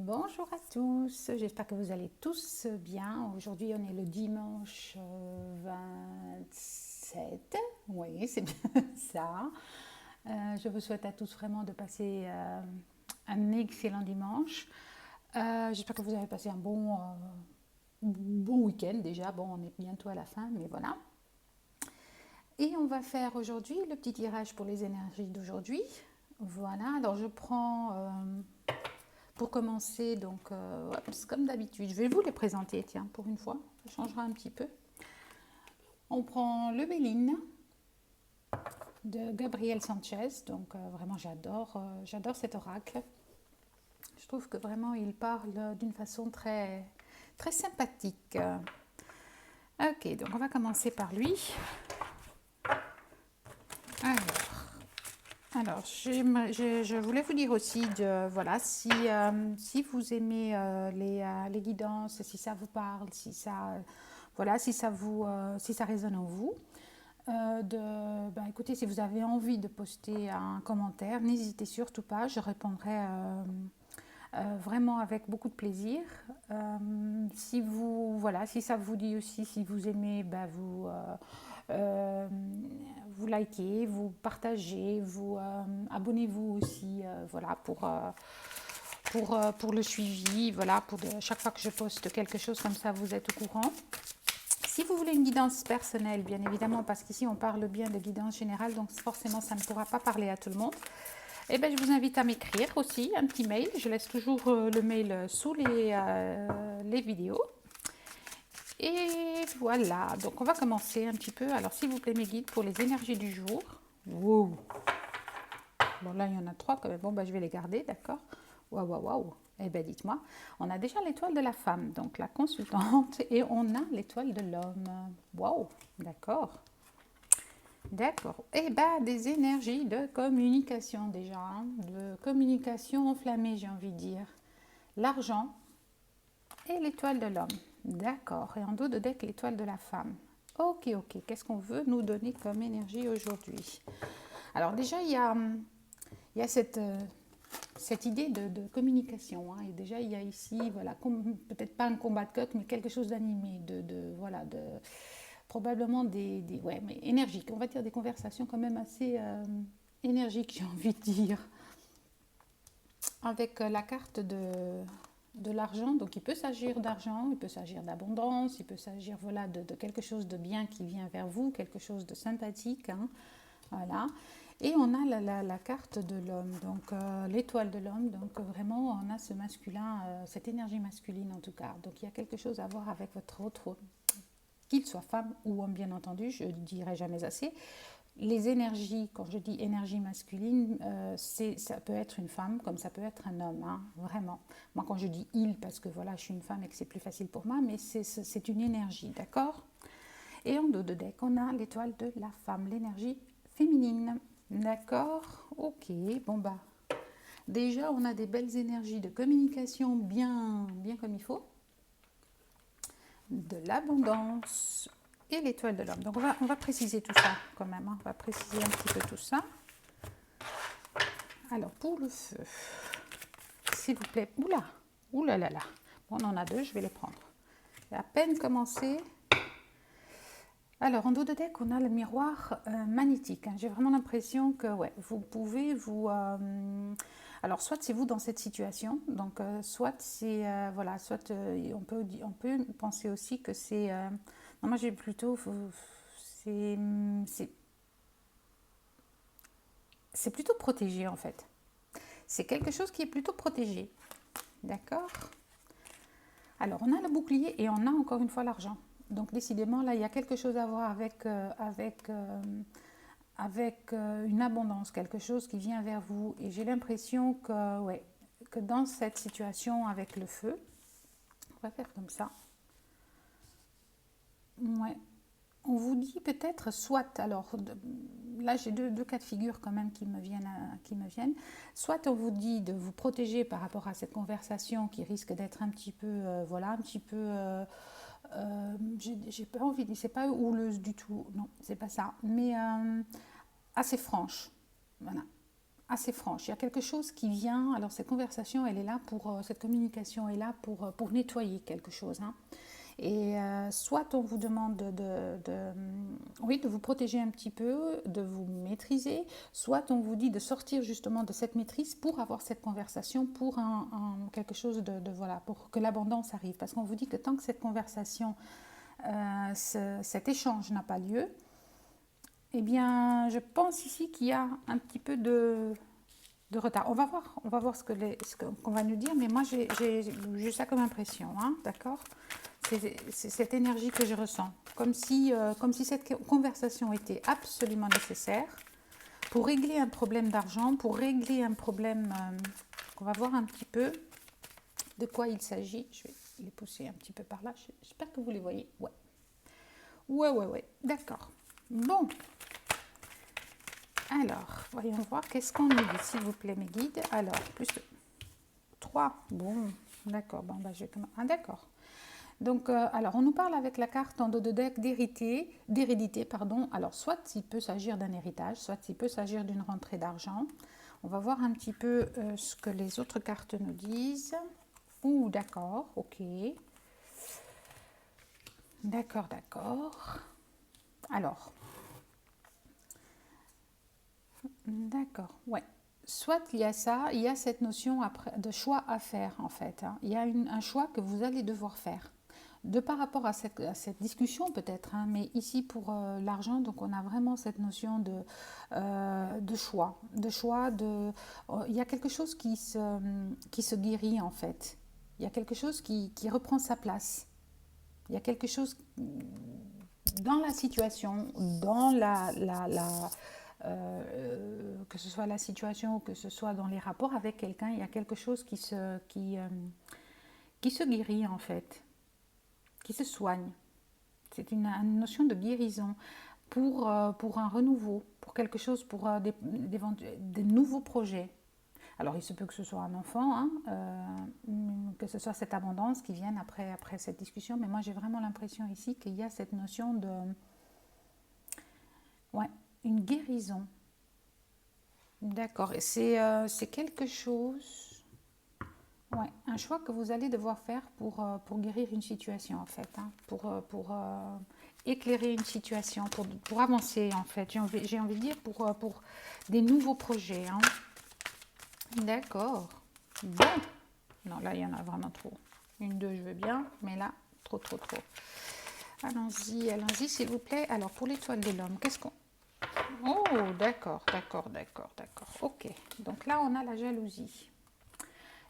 Bonjour à tous, j'espère que vous allez tous bien. Aujourd'hui on est le dimanche 27, oui c'est bien ça. Je vous souhaite à tous vraiment de passer un excellent dimanche. J'espère que vous avez passé un bon week-end déjà. Bon, on est bientôt à la fin, mais voilà. Et on va faire aujourd'hui le petit tirage pour les énergies d'aujourd'hui. Voilà, alors je prends pour commencer, donc comme d'habitude, je vais vous les présenter, tiens, pour une fois, ça changera un petit peu. On prend le Béline de Gabriel Sanchez, donc vraiment j'adore cet oracle. Je trouve que vraiment il parle d'une façon très sympathique. Ok, donc on va commencer par lui. Alors, je voulais vous dire aussi, voilà, si vous aimez les guidances, si ça vous parle, voilà, si ça résonne en vous, écoutez, si vous avez envie de poster un commentaire, n'hésitez surtout pas, je répondrai vraiment avec beaucoup de plaisir. Si ça vous dit aussi, si vous aimez, vous likez, vous partagez, vous abonnez-vous aussi, voilà, pour le suivi, voilà, chaque fois que je poste quelque chose comme ça, vous êtes au courant. Si vous voulez une guidance personnelle, bien évidemment, parce qu'ici on parle bien de guidance générale, donc forcément ça ne pourra pas parler à tout le monde. Eh bien, je vous invite à m'écrire aussi un petit mail. Je laisse toujours le mail sous les vidéos. Et voilà, donc on va commencer un petit peu. Alors, s'il vous plaît, mes guides pour les énergies du jour. Wow. Bon, là, il y en a 3 quand même. Bon, je vais les garder, d'accord. Waouh, waouh, waouh. Eh bien, dites-moi, on a déjà l'étoile de la femme, donc la consultante, et on a l'étoile de l'homme. Waouh, d'accord. D'accord. Eh bien, des énergies de communication déjà, hein, de communication enflammée, j'ai envie de dire. L'argent et l'étoile de l'homme. D'accord. Et en dos de deck, l'étoile de la femme. Ok, ok. Qu'est-ce qu'on veut nous donner comme énergie aujourd'hui? Alors déjà, il y a cette idée de communication, hein. Et déjà, il y a ici, voilà, peut-être pas un combat de coq, mais quelque chose d'animé, voilà, probablement ouais, mais énergiques. On va dire des conversations quand même assez énergiques, j'ai envie de dire. Avec la carte de l'argent, donc il peut s'agir d'argent, il peut s'agir d'abondance, il peut s'agir, voilà, de quelque chose de bien qui vient vers vous, quelque chose de sympathique, hein, voilà. Et on a la carte de l'homme, donc l'étoile de l'homme, donc vraiment on a ce masculin, cette énergie masculine en tout cas. Donc il y a quelque chose à voir avec votre autre, qu'il soit femme ou homme bien entendu, je ne dirai jamais assez. Les énergies, quand je dis énergie masculine, ça peut être une femme comme ça peut être un homme, hein, vraiment. Moi quand je dis il, parce que voilà, je suis une femme et que c'est plus facile pour moi, mais c'est une énergie, d'accord? Et en dos de deck, on a l'étoile de la femme, l'énergie féminine. D'accord? Ok, bon déjà on a des belles énergies de communication bien comme il faut, de l'abondance et l'étoile de l'homme. Donc on va préciser tout ça quand même, hein. On va préciser un petit peu tout ça. Alors pour le feu, s'il vous plaît, oula là là. Bon, on en a 2, je vais les prendre. J'ai à peine commencé. Alors, en dos de deck, on a le miroir magnétique, hein. J'ai vraiment l'impression que ouais, vous pouvez vous... alors, soit c'est vous dans cette situation, donc soit c'est... voilà, soit on peut penser aussi que c'est... non, moi, j'ai plutôt... C'est c'est plutôt protégé, en fait. C'est quelque chose qui est plutôt protégé. D'accord? Alors, on a le bouclier et on a encore une fois l'argent. Donc, décidément, là, il y a quelque chose à voir avec une abondance, quelque chose qui vient vers vous. Et j'ai l'impression que, ouais, que dans cette situation avec le feu, on va faire comme ça. Ouais. On vous dit peut-être soit, alors là j'ai deux cas de figure quand même qui me viennent. Soit on vous dit de vous protéger par rapport à cette conversation qui risque d'être un petit peu, voilà, un petit peu, j'ai pas envie de dire, c'est pas houleuse du tout, non, c'est pas ça, mais assez franche, voilà. assez franche. Il y a quelque chose qui vient. Alors cette conversation, elle est là pour, cette communication est là pour nettoyer quelque chose. Hein. Et soit on vous demande oui, de vous protéger un petit peu, de vous maîtriser, soit on vous dit de sortir justement de cette maîtrise pour avoir cette conversation, pour quelque chose voilà, pour que l'abondance arrive. Parce qu'on vous dit que tant que cette conversation, cet échange n'a pas lieu, eh bien, je pense ici qu'il y a un petit peu de retard. On va voir ce qu'on va nous dire, mais moi j'ai ça comme impression, hein, d'accord? C'est cette énergie que je ressens, comme si cette conversation était absolument nécessaire pour régler un problème d'argent, pour régler un problème. On va voir un petit peu de quoi il s'agit. Je vais les pousser un petit peu par là. J'espère que vous les voyez. Ouais. Ouais. D'accord. Bon. Alors, voyons voir qu'est-ce qu'on nous dit, s'il vous plaît, mes guides. Alors, plus de 3. Bon, d'accord. Bon, bah, ah, d'accord. Donc, alors, on nous parle avec la carte en dos de deck d'hérédité, pardon. Alors, soit il peut s'agir d'un héritage, soit il peut s'agir d'une rentrée d'argent. On va voir un petit peu ce que les autres cartes nous disent. Ouh, d'accord, ok. D'accord. Alors, d'accord, ouais. Soit il y a ça, il y a cette notion après, de choix à faire, en fait. Hein. Il y a un choix que vous allez devoir faire. De par rapport à cette discussion peut-être, hein, mais ici pour l'argent, donc on a vraiment cette notion de choix. Il y a quelque chose qui se guérit en fait. Il y a quelque chose qui reprend sa place. Il y a quelque chose dans la situation, dans que ce soit la situation ou que ce soit dans les rapports avec quelqu'un, il y a quelque chose qui se guérit en fait, qui se soigne. C'est une notion de guérison pour un renouveau, pour quelque chose, pour des nouveaux projets. Alors il se peut que ce soit un enfant, hein, que ce soit cette abondance qui vienne après cette discussion, mais moi j'ai vraiment l'impression ici qu'il y a cette notion de... Ouais, une guérison. D'accord, et c'est quelque chose... Ouais, un choix que vous allez devoir faire pour guérir une situation en fait, hein, pour éclairer une situation, pour avancer en fait, j'ai envie de dire pour des nouveaux projets. Hein. D'accord, bon, non là il y en a vraiment trop, 1, 2 je veux bien, mais là trop. Allons-y s'il vous plaît. Alors pour l'étoile de l'homme, qu'est-ce qu'on... Oh d'accord, ok, donc là on a la jalousie.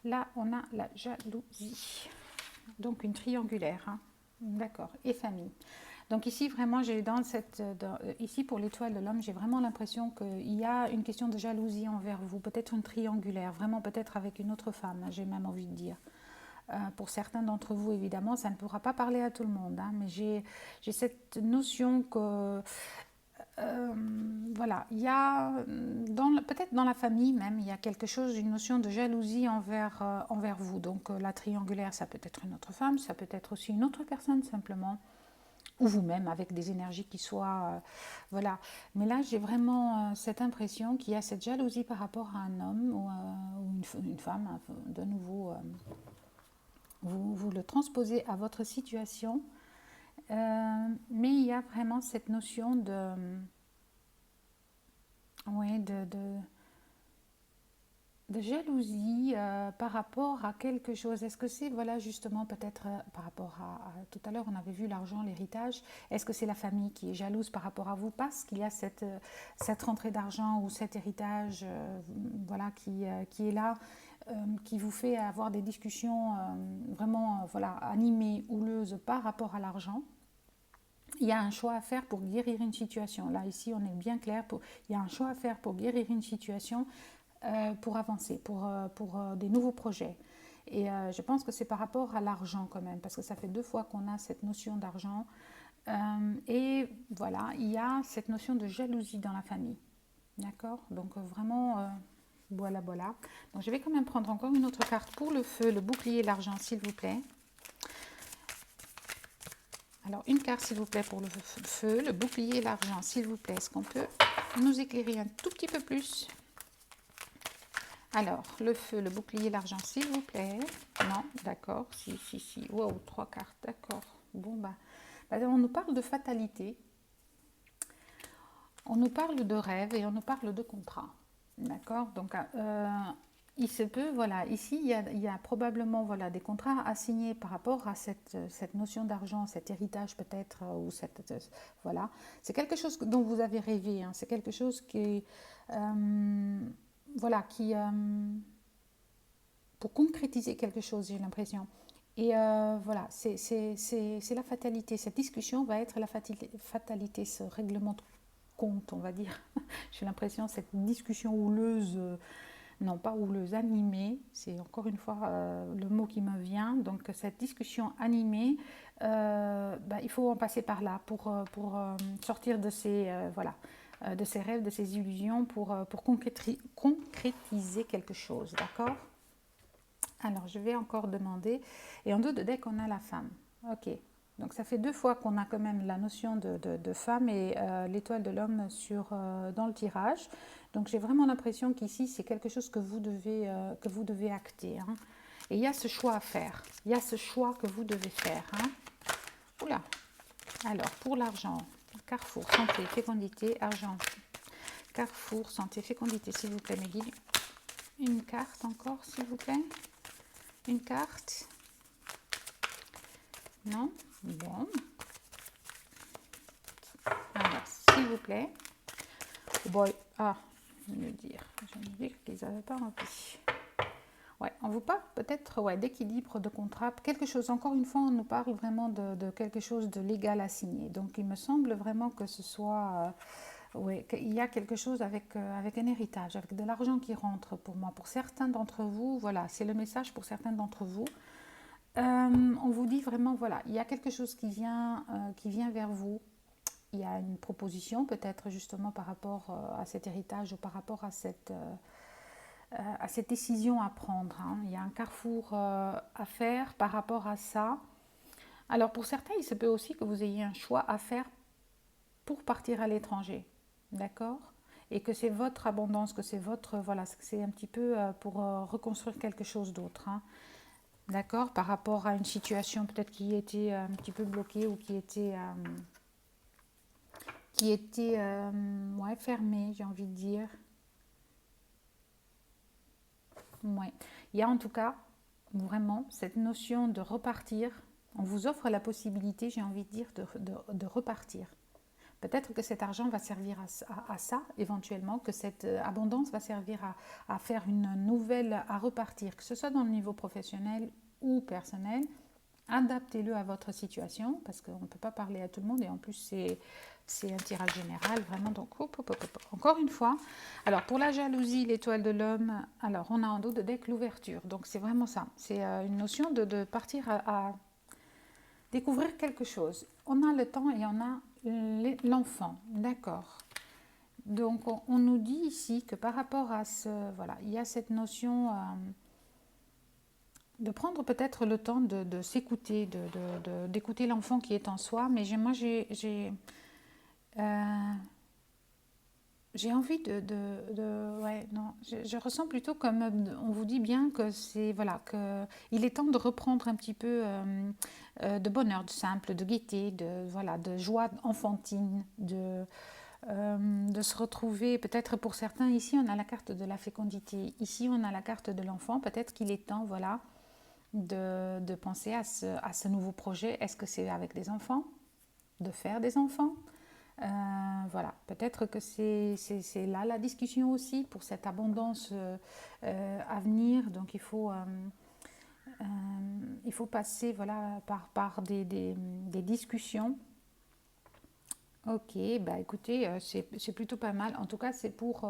Là, on a la jalousie. Donc, une triangulaire. Hein. D'accord. Et famille. Donc, ici, vraiment, ici, pour l'étoile de l'homme, j'ai vraiment l'impression qu'il y a une question de jalousie envers vous. Peut-être une triangulaire. Vraiment, peut-être avec une autre femme, j'ai même envie de dire. Pour certains d'entre vous, évidemment, ça ne pourra pas parler à tout le monde. Hein, mais j'ai cette notion que... voilà, il y a peut-être dans la famille même, il y a quelque chose, une notion de jalousie envers vous. Donc la triangulaire, ça peut être une autre femme, ça peut être aussi une autre personne simplement, ou vous-même avec des énergies qui soient... voilà. Mais là, j'ai vraiment cette impression qu'il y a cette jalousie par rapport à un homme ou une femme, hein, de nouveau. Vous le transposez à votre situation. Mais il y a vraiment cette notion de jalousie par rapport à quelque chose. Est-ce que c'est, voilà, justement, peut-être par rapport à tout à l'heure, on avait vu l'argent, l'héritage. Est-ce que c'est la famille qui est jalouse par rapport à vous parce qu'il y a cette rentrée d'argent ou cet héritage voilà, qui est là, qui vous fait avoir des discussions vraiment voilà, animées, houleuses par rapport à l'argent? Il y a un choix à faire pour guérir une situation. Là, ici, on est bien clair. Il y a un choix à faire pour guérir une situation, pour avancer, pour des nouveaux projets. Et je pense que c'est par rapport à l'argent quand même, parce que ça fait 2 fois qu'on a cette notion d'argent. Et voilà, il y a cette notion de jalousie dans la famille. D'accord? Donc vraiment, voilà. Donc je vais quand même prendre encore une autre carte pour le feu, le bouclier, l'argent, s'il vous plaît. Alors, une carte, s'il vous plaît, pour le feu, le bouclier et l'argent, s'il vous plaît. Est-ce qu'on peut nous éclairer un tout petit peu plus? Alors, le feu, le bouclier, l'argent, s'il vous plaît. Non, d'accord. Si. Wow, 3 cartes, d'accord. Bon, on nous parle de fatalité. On nous parle de rêve et on nous parle de contrat. D'accord. Donc, il se peut, voilà, ici, il y a probablement voilà, des contrats à signer par rapport à cette notion d'argent, cet héritage peut-être, ou voilà. C'est quelque chose dont vous avez rêvé, hein. C'est quelque chose qui, voilà, pour concrétiser quelque chose, j'ai l'impression. Et voilà, c'est la fatalité. Cette discussion va être la fatalité, ce règlement de compte, on va dire. J'ai l'impression, cette discussion houleuse, non pas houleuse, animée, c'est encore une fois le mot qui me vient. Donc cette discussion animée, il faut en passer par là pour sortir de voilà, de ces rêves, de ces illusions, pour concrétiser quelque chose, d'accord? Alors, je vais encore demander. Et en dos de deck, on a la femme. Ok. Donc, ça fait 2 fois qu'on a quand même la notion de femme et l'étoile de l'homme dans le tirage. Donc, j'ai vraiment l'impression qu'ici, c'est quelque chose que vous devez acter, hein. Et il y a ce choix à faire. Il y a ce choix que vous devez faire, hein. Oula. Alors, pour l'argent, carrefour, santé, fécondité, argent. Carrefour, santé, fécondité, s'il vous plaît, mes guides. Une carte encore, s'il vous plaît. Une carte. Non. Bon. Alors, s'il vous plaît. Bon, je vais me dire qu'ils n'avaient pas rempli. Ouais, on vous parle peut-être d'équilibre, de contrat, quelque chose. Encore une fois, on nous parle vraiment de quelque chose de légal à signer. Donc, il me semble vraiment que ce soit... qu'il y a quelque chose avec un héritage, avec de l'argent qui rentre pour moi. Pour certains d'entre vous, voilà, c'est le message pour certains d'entre vous. On vous dit vraiment, voilà, il y a quelque chose qui vient vers vous. Il y a une proposition peut-être justement par rapport à cet héritage ou par rapport à cette décision à prendre, hein. Il y a un carrefour à faire par rapport à ça. Alors pour certains, il se peut aussi que vous ayez un choix à faire pour partir à l'étranger, d'accord? Et que c'est votre abondance, que c'est votre, voilà, c'est un petit peu pour reconstruire quelque chose d'autre, hein. D'accord, par rapport à une situation peut-être qui était un petit peu bloquée ou qui était fermée, j'ai envie de dire. Ouais. Il y a en tout cas vraiment cette notion de repartir. On vous offre la possibilité, j'ai envie de dire, de repartir. Peut-être que cet argent va servir à ça, éventuellement, que cette abondance va servir à faire une nouvelle, à repartir, que ce soit dans le niveau professionnel ou personnel. Adaptez-le à votre situation, parce qu'on ne peut pas parler à tout le monde, et en plus c'est un tirage général, vraiment. Donc, encore une fois. Alors, pour la jalousie, l'étoile de l'homme, alors on a en dos de deck l'ouverture. Donc, c'est vraiment ça. C'est une notion de partir à découvrir quelque chose. On a le temps et on a l'enfant, d'accord. Donc, on nous dit ici que par rapport à voilà, il y a cette notion de prendre peut-être le temps de s'écouter, d'écouter l'enfant qui est en soi. Mais moi, j'ai envie ouais, non, je ressens plutôt comme on vous dit bien que c'est, voilà, qu'il est temps de reprendre un petit peu de bonheur, de simple, de gaieté, voilà, de joie enfantine, de se retrouver. Peut-être pour certains, ici on a la carte de la fécondité, ici on a la carte de l'enfant. Peut-être qu'il est temps, voilà, de penser à ce nouveau projet. Est-ce que c'est avec des enfants? De faire des enfants? Voilà, peut-être que c'est là la discussion aussi pour cette abondance à venir. Donc il faut passer, voilà, par des discussions. Ok, écoutez, c'est plutôt pas mal. En tout cas, c'est pour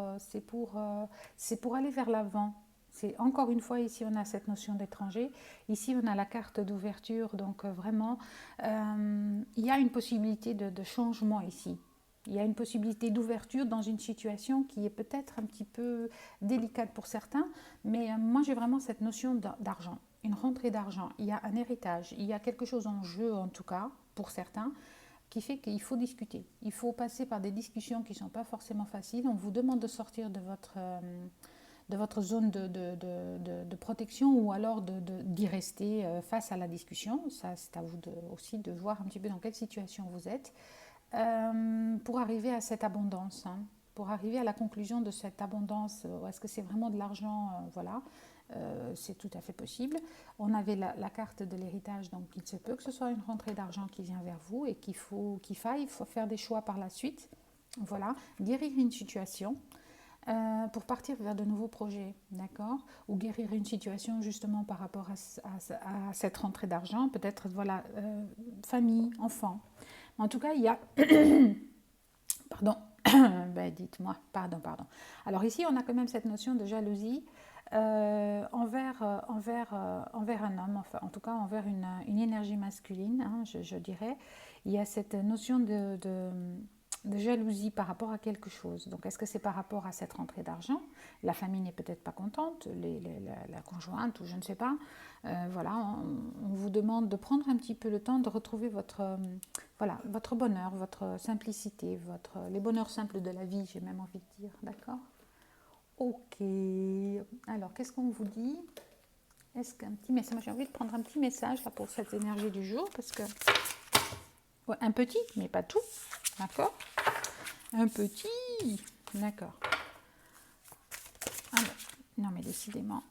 aller vers l'avant. C'est encore une fois, ici on a cette notion d'étranger, ici on a la carte d'ouverture, donc vraiment il y a une possibilité de changement ici. Il y a une possibilité d'ouverture dans une situation qui est peut-être un petit peu délicate pour certains, mais moi j'ai vraiment cette notion d'argent, une rentrée d'argent. Il y a un héritage, il y a quelque chose en jeu en tout cas pour certains, qui fait qu'il faut discuter. Il faut passer par des discussions qui ne sont pas forcément faciles. On vous demande de sortir de de votre zone de protection ou alors d'y rester face à la discussion. Ça, c'est à vous aussi de voir un petit peu dans quelle situation vous êtes pour arriver à cette abondance, hein, pour arriver à la conclusion de cette abondance. Est-ce que c'est vraiment de l'argent voilà. C'est tout à fait possible. On avait la carte de l'héritage, donc il se peut que ce soit une rentrée d'argent qui vient vers vous et qu'il faille faire des choix par la suite. Voilà, guérir une situation pour partir vers de nouveaux projets, d'accord? Ou guérir une situation justement par rapport à cette rentrée d'argent, peut-être, voilà, famille, enfant. En tout cas, il y a... Pardon, ben, dites-moi, pardon. Alors ici, on a quand même cette notion de jalousie envers un homme, enfin, en tout cas envers une énergie masculine, hein, je dirais. Il y a cette notion de jalousie par rapport à quelque chose. Donc est-ce que c'est par rapport à cette rentrée d'argent? La famille n'est peut-être pas contente, la conjointe ou je ne sais pas. Voilà, on vous demande de prendre un petit peu le temps de retrouver voilà, votre bonheur, votre simplicité, les bonheurs simples de la vie, j'ai même envie de dire, d'accord? Ok. Alors, qu'est-ce qu'on vous dit? Est-ce qu'un petit message? Moi, j'ai envie de prendre un petit message là, pour cette énergie du jour, parce que... Ouais, un petit, mais pas tout, d'accord? Un petit, d'accord. Alors, non, mais décidément,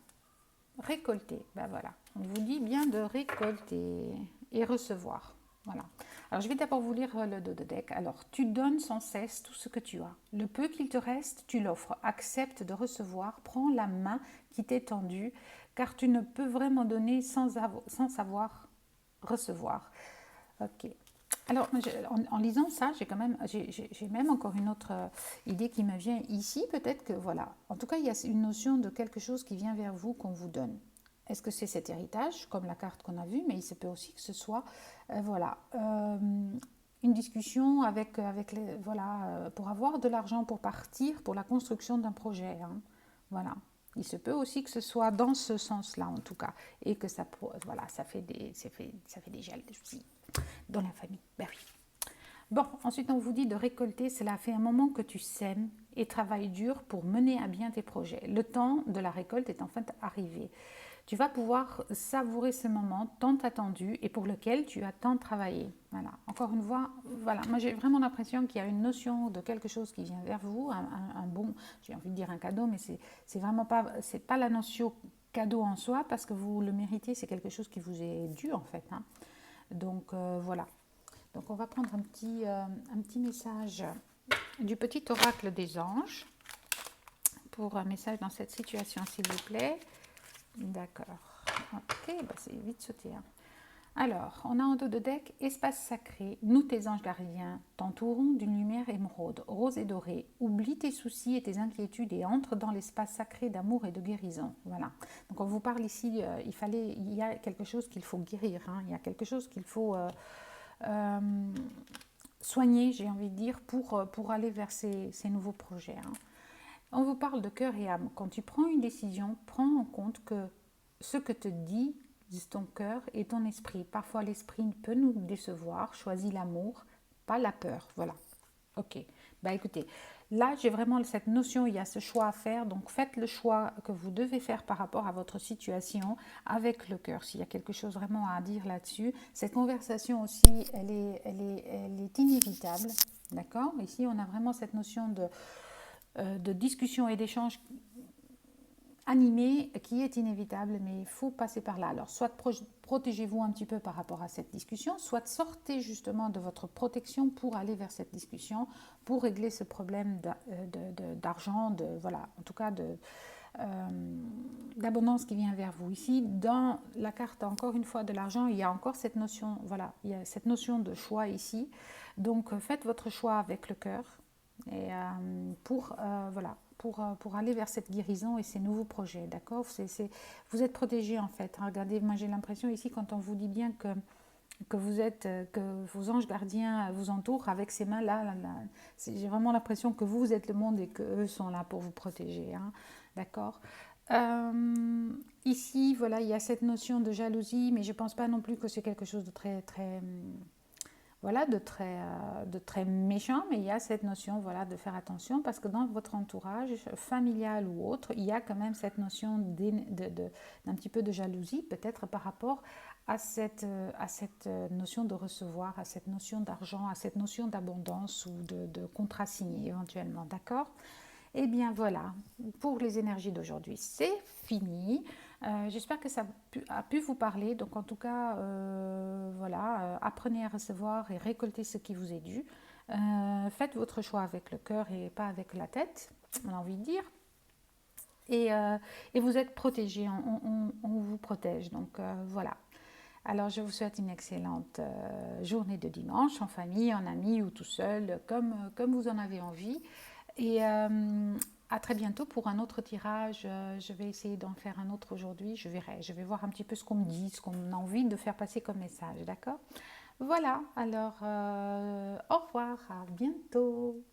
récolter, ben voilà. On vous dit bien de récolter et recevoir, voilà. Alors, je vais d'abord vous lire le dos de deck. Alors, tu donnes sans cesse tout ce que tu as. Le peu qu'il te reste, tu l'offres. Accepte de recevoir. Prends la main qui t'est tendue, car tu ne peux vraiment donner sans savoir recevoir. Ok. Alors, en lisant ça, j'ai même encore une autre idée qui me vient ici. Peut-être que, voilà, en tout cas, il y a une notion de quelque chose qui vient vers vous, qu'on vous donne. Est-ce que c'est cet héritage, comme la carte qu'on a vue, mais il se peut aussi que ce soit, voilà, une discussion voilà, pour avoir de l'argent pour partir pour la construction d'un projet. Hein. Voilà. Il se peut aussi que ce soit dans ce sens-là, en tout cas, et que ça, voilà, ça fait des jalousies dans la famille. Ben oui. Bon, ensuite on vous dit de récolter, cela fait un moment que tu sèmes et travailles dur pour mener à bien tes projets. Le temps de la récolte est en fait arrivé. Tu vas pouvoir savourer ce moment tant attendu et pour lequel tu as tant travaillé. Voilà. Encore une fois, voilà. Moi j'ai vraiment l'impression qu'il y a une notion de quelque chose qui vient vers vous, un bon, j'ai envie de dire un cadeau, mais c'est vraiment pas, c'est pas la notion cadeau en soi parce que vous le méritez, c'est quelque chose qui vous est dû en fait. Hein. Donc voilà. Donc on va prendre un petit message du petit oracle des anges pour un message dans cette situation, s'il vous plaît. D'accord. Ok, bah c'est vite sauté. Hein. Alors, on a en dos de deck, espace sacré, nous tes anges gardiens, t'entourons d'une lumière émeraude, rose et dorée. Oublie tes soucis et tes inquiétudes et entre dans l'espace sacré d'amour et de guérison. Voilà. Donc on vous parle ici, il y a quelque chose qu'il faut guérir, hein. Il y a quelque chose qu'il faut soigner, j'ai envie de dire, pour aller vers ces nouveaux projets. Hein. On vous parle de cœur et âme. Quand tu prends une décision, prends en compte que ce que te dit ton cœur et ton esprit. Parfois, l'esprit peut nous décevoir. Choisis l'amour, pas la peur. Voilà. Ok. Bah écoutez, là, j'ai vraiment cette notion, il y a ce choix à faire. Donc, faites le choix que vous devez faire par rapport à votre situation avec le cœur. S'il y a quelque chose vraiment à dire là-dessus. Cette conversation aussi, elle est inévitable. D'accord? Ici, on a vraiment cette notion de discussion et d'échange animé qui est inévitable, mais il faut passer par là. Alors, soit protégez-vous un petit peu par rapport à cette discussion, soit sortez justement de votre protection pour aller vers cette discussion, pour régler ce problème d'argent, voilà, en tout cas d'abondance qui vient vers vous. Ici, dans la carte, encore une fois, de l'argent, il y a encore cette notion, voilà, il y a cette notion de choix ici. Donc, faites votre choix avec le cœur et voilà, pour aller vers cette guérison et ces nouveaux projets, d'accord? Vous êtes protégé en fait. Regardez, moi j'ai l'impression ici quand on vous dit bien que vos anges gardiens vous entourent avec ces mains-là, j'ai vraiment l'impression que vous êtes le monde et qu'eux sont là pour vous protéger, hein, d'accord? Ici, voilà, il y a cette notion de jalousie, mais je ne pense pas non plus que c'est quelque chose de très, très, voilà, de très méchant, mais il y a cette notion, voilà, de faire attention parce que dans votre entourage familial ou autre, il y a quand même cette notion d'un petit peu de jalousie, peut-être par rapport à cette notion de recevoir, à cette notion d'argent, à cette notion d'abondance ou de contrat signé éventuellement, d'accord? Eh bien voilà, pour les énergies d'aujourd'hui, c'est fini. J'espère que ça a pu vous parler. Donc en tout cas, voilà, apprenez à recevoir et récolter ce qui vous est dû. Faites votre choix avec le cœur et pas avec la tête, on a envie de dire. Et vous êtes protégé, on vous protège. Donc voilà. Alors je vous souhaite une excellente journée de dimanche en famille, en amis ou tout seul, comme vous en avez envie. Et à très bientôt pour un autre tirage. Je vais essayer d'en faire un autre aujourd'hui. Je verrai. Je vais voir un petit peu ce qu'on me dit, ce qu'on a envie de faire passer comme message. D'accord? Voilà. Alors, au revoir. À bientôt.